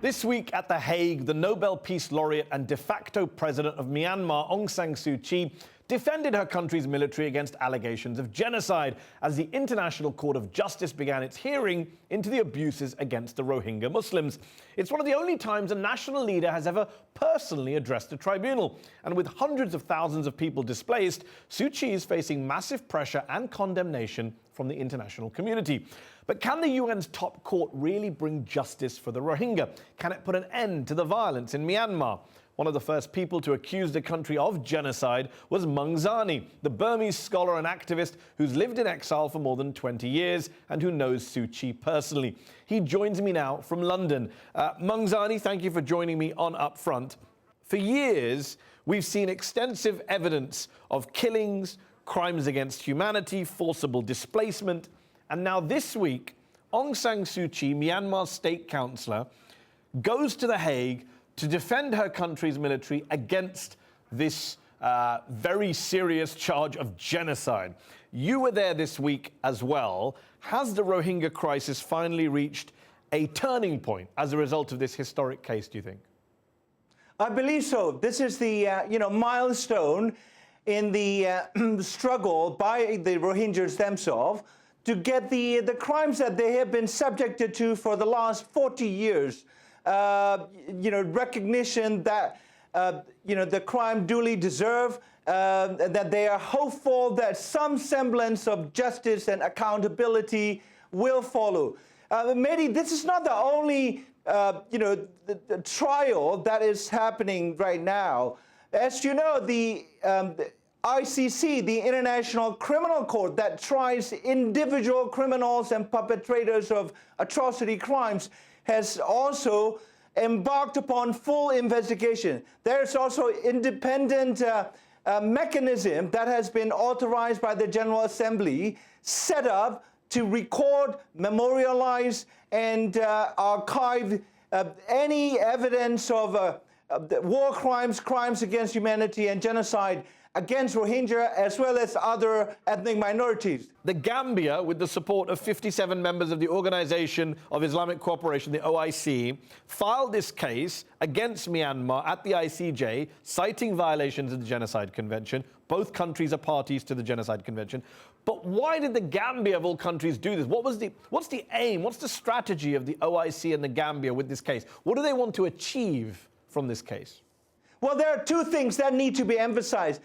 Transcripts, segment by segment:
This week at The Hague, the Nobel Peace laureate and de facto president of Myanmar, Aung San Suu Kyi, defended her country's military against allegations of genocide as the International Court of Justice began its hearing into the abuses against the Rohingya Muslims. It's one of the only times a national leader has ever personally addressed a tribunal. And with hundreds of thousands of people displaced, Suu Kyi is facing massive pressure and condemnation from the international community. But can the UN's top court really bring justice for the Rohingya? Can it put an end to the violence in Myanmar? One of the first people to accuse the country of genocide was Maung, the Burmese scholar and activist who's lived in exile for more than 20 years and who knows Suu Kyi personally. He joins me now from London. Maung, thank you for joining me on UpFront. For years, we've seen extensive evidence of killings, crimes against humanity, forcible displacement, and now this week, Aung San Suu Kyi, Myanmar's state councillor, goes to The Hague to defend her country's military against this very serious charge of genocide. You were there this week as well. Has the Rohingya crisis finally reached a turning point as a result of this historic case, do you think? I believe so. This is the milestone in the struggle by the Rohingyas themselves to get the crimes that they have been subjected to for the last 40 years. Recognition that, the crime duly deserved, that they are hopeful that some semblance of justice and accountability will follow. Mehdi, this is not the only, the trial that is happening right now. As you know, the ICC, the International Criminal Court that tries individual criminals and perpetrators of atrocity crimes, has also embarked upon full investigation. There's also independent mechanism that has been authorized by the General Assembly, set up to record, memorialize, and archive any evidence of war crimes, crimes against humanity, and genocide against Rohingya as well as other ethnic minorities. The Gambia, with the support of 57 members of the Organization of Islamic Cooperation, the OIC, filed this case against Myanmar at the ICJ, citing violations of the Genocide Convention. Both countries are parties to the Genocide Convention. But why did the Gambia, of all countries, do this? What's the aim? What's the strategy of the OIC and the Gambia with this case? What do they want to achieve from this case? Well, there are two things that need to be emphasized.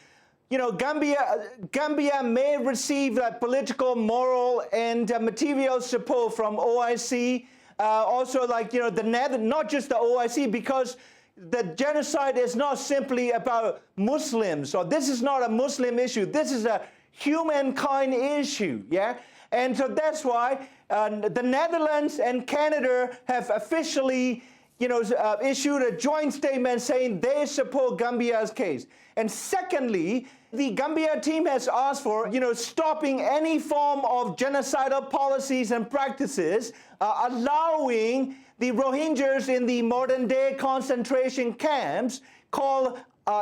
Gambia may receive political, moral, and material support from OIC. Also, not just the OIC, because the genocide is not simply about Muslims. Or this is not a Muslim issue. This is a humankind issue. Yeah, and so that's why the Netherlands and Canada have officially issued a joint statement saying they support Gambia's case. And secondly, the Gambia team has asked for, stopping any form of genocidal policies and practices, allowing the Rohingyas in the modern-day concentration camps called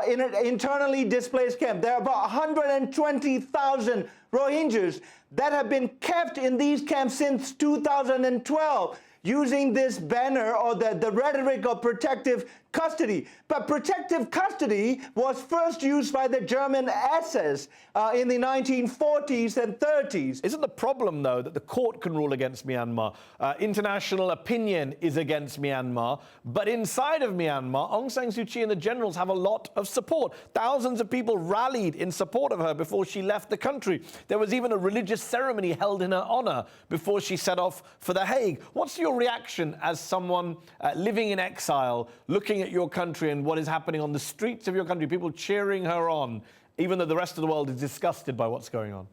internally displaced camp. There are about 120,000 Rohingyas that have been kept in these camps since 2012. Using this banner or the rhetoric of protective custody. But protective custody was first used by the German SS in the 1940s and 30s. Isn't the problem, though, that the court can rule against Myanmar? International opinion is against Myanmar. But inside of Myanmar, Aung San Suu Kyi and the generals have a lot of support. Thousands of people rallied in support of her before she left the country. There was even a religious ceremony held in her honor before she set off for The Hague. What's your reaction as someone living in exile, looking at your country and what is happening on the streets of your country, people cheering her on, even though the rest of the world is disgusted by what's going on?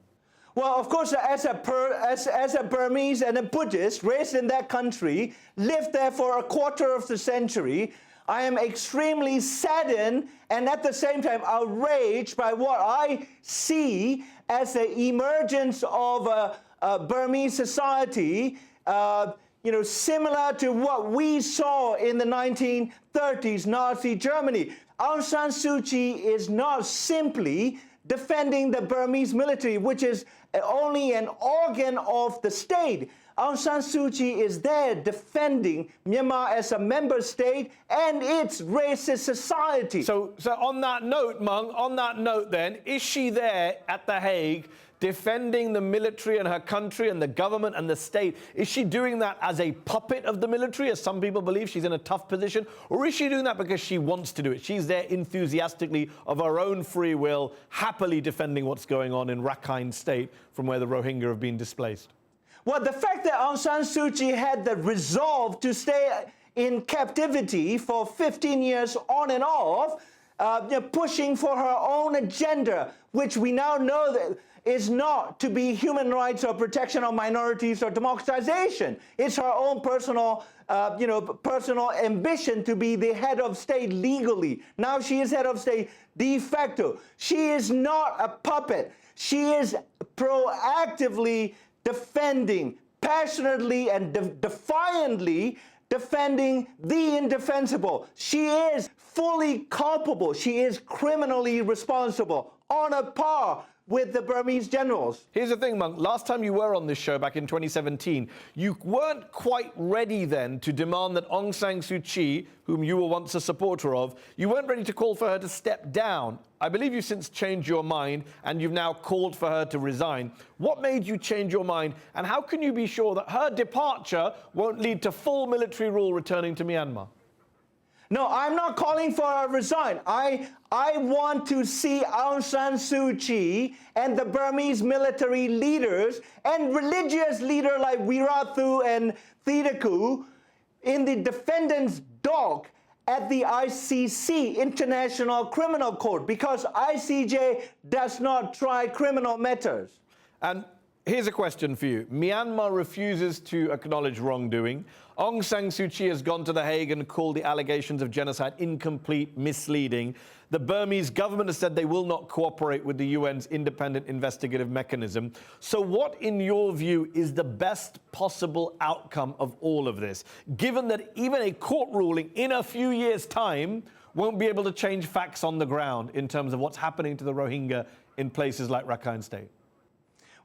Well, of course, as a Burmese and a Buddhist raised in that country, lived there for a quarter of the century, I am extremely saddened and at the same time outraged by what I see as the emergence of a Burmese society similar to what we saw in the 1930s Nazi Germany. Aung San Suu Kyi is not simply defending the Burmese military, which is only an organ of the state. Aung San Suu Kyi is there defending Myanmar as a member state and its racist society. So on that note, Maung, on that note then, is she there at The Hague defending the military and her country and the government and the state? Is she doing that as a puppet of the military, as some people believe she's in a tough position? Or is she doing that because she wants to do it? She's there enthusiastically, of her own free will, happily defending what's going on in Rakhine State from where the Rohingya have been displaced? Well, the fact that Aung San Suu Kyi had the resolve to stay in captivity for 15 years on and off, pushing for her own agenda, which we now know that is not to be human rights or protection of minorities or democratization. It's her own personal, personal ambition to be the head of state legally. Now she is head of state de facto. She is not a puppet. She is proactively defending, passionately and defiantly defending the indefensible. She is fully culpable. She is criminally responsible, on a par with the Burmese generals. Here's the thing, Maung. Last time you were on this show back in 2017, you weren't quite ready then to demand that Aung San Suu Kyi, whom you were once a supporter of, you weren't ready to call for her to step down. I believe you've since changed your mind and you've now called for her to resign. What made you change your mind, and how can you be sure that her departure won't lead to full military rule returning to Myanmar? No, I'm not calling for her to resign. I want to see Aung San Suu Kyi and the Burmese military leaders and religious leaders like Wirathu and Thiraku in the defendant's dock at the ICC, International Criminal Court, because ICJ does not try criminal matters. And here's a question for you. Myanmar refuses to acknowledge wrongdoing. Aung San Suu Kyi has gone to The Hague and called the allegations of genocide incomplete, misleading. The Burmese government has said they will not cooperate with the UN's independent investigative mechanism. So what, in your view, is the best possible outcome of all of this, given that even a court ruling in a few years' time won't be able to change facts on the ground in terms of what's happening to the Rohingya in places like Rakhine State?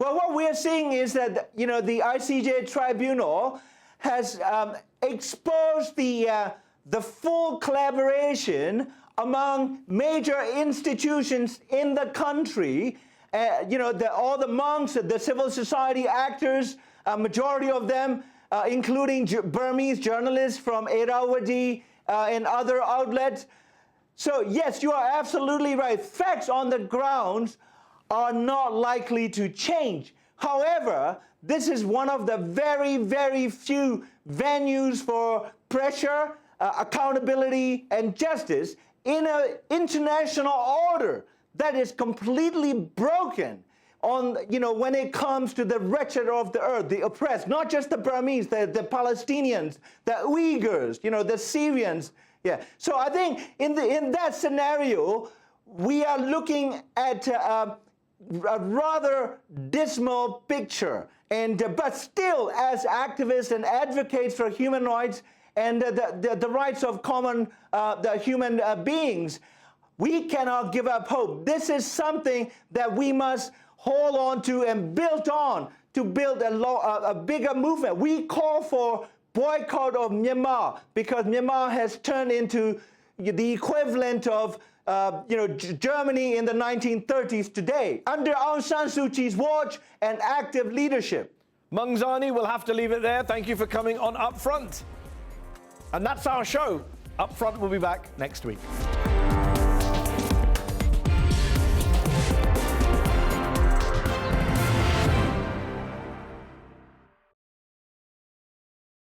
Well, what we're seeing is that, the ICJ tribunal has exposed the full collaboration among major institutions in the country. All the monks, the civil society actors, a majority of them, including Burmese journalists from Irrawaddy and other outlets. So, yes, you are absolutely right. Facts on the ground are not likely to change. However, this is one of the very, very few venues for pressure, accountability, and justice in an international order that is completely broken on, when it comes to the wretched of the earth, the oppressed, not just the Burmese, the Palestinians, the Uyghurs, the Syrians. Yeah. So I think in that scenario, we are looking at a rather dismal picture. But still, as activists and advocates for human rights and the rights of the human beings, we cannot give up hope. This is something that we must hold on to and build on to build a bigger movement. We call for boycott of Myanmar because Myanmar has turned into the equivalent of Germany in the 1930s today, under Aung San Suu Kyi's watch and active leadership. Maung, Zarni, we'll have to leave it there. Thank you for coming on UpFront. And that's our show. UpFront will be back next week.